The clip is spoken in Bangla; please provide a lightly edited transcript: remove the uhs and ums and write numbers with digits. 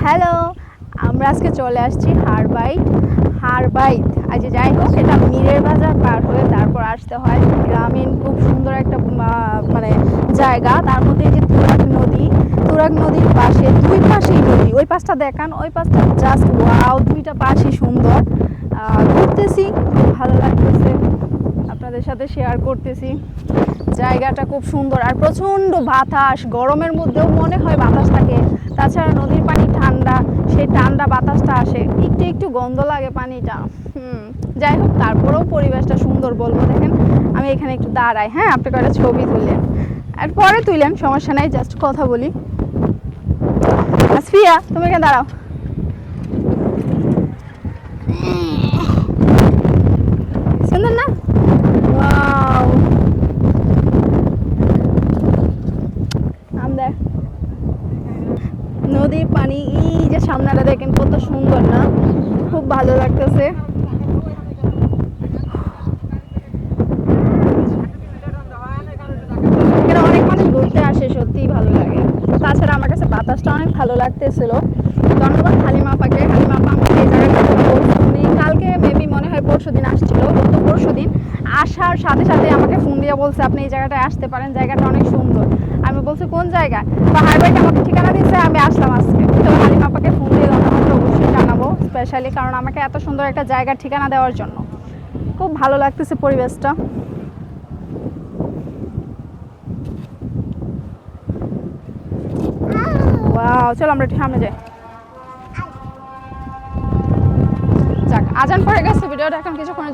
হ্যালো, আমরা আজকে চলে আসছি হারবাইত। আজ যাই হোক, এটা মীরের বাজার পার হয়ে তারপর আসতে হয়। গ্রামীণ খুব সুন্দর একটা মানে জায়গা। তার মধ্যে এই যে তুরাগ নদীর পাশে দুই পাশেই নদী। ওই পাশটা দেখান, ওই পাশটা জাস্ট ওয়াও, দুইটা পাশই সুন্দর। ঘুরতেছি, খুব ভালো লাগতেছে, আপনাদের সাথে শেয়ার করতেছি। জায়গাটা খুব সুন্দর আর প্রচণ্ড বাতাস, গরমের মধ্যেও মনে হয় বাতাস থাকে। তাছাড়া নদীর পানি ঠান্ডা, সেই ঠান্ডা বাতাসটা আসে, একটু একটু গন্ধ লাগে পানিটা। যাই হোক, তারপরেও পরিবেশটা সুন্দর বলবো। দেখেন, আমি এখানে একটু দাঁড়াই, হ্যাঁ, আপনি কয়েকটা ছবি তুললেন আর পরে তুললেন, সমস্যা নাই, জাস্ট কথা বলি। আসফিয়া, তুমি এখানে দাঁড়াও। সুন্দর না? ওয়াও, আমরা নদীর পানি, এই যে সামনেটা দেখেন কত সুন্দর না, খুব ভালো লাগতেছে। এখানে অনেক মানুষ ঘুরতে আসে, সত্যিই ভালো লাগে। তাছাড়া আমার কাছে বাতাসটা অনেক ভালো লাগতেছিল। ধন্যবাদ হালিমা আপাকে। হালিমা আপা আমাকে এই জায়গাটা বলছে, উনি কালকে মেবি মনে হয় পরশুদিন আসছিল, গত পরশুদিন আসার সাথে সাথে আমাকে ফোন দিয়ে বলছে আপনি এই জায়গাটায় আসতে পারেন, জায়গাটা অনেক সুন্দর। আমি বলছি কোন জায়গায়, বা হারবাইট আমাকে ঠিকানা দিচ্ছে, আমি আসলাম আজকে। তো হালিমা আপাকে ফোন দিয়ে ধন্যবাদ অবশ্যই জানাবো, স্পেশালি কারণ আমাকে এত সুন্দর একটা জায়গার ঠিকানা দেওয়ার জন্য। খুব ভালো লাগতেছে পরিবেশটা। ওয়াও, চলো আমরা একটু সামনে যাই। যাক, আজান পড়ে গেছে, ভিডিওটা এখন কিছুক্ষণের জন্য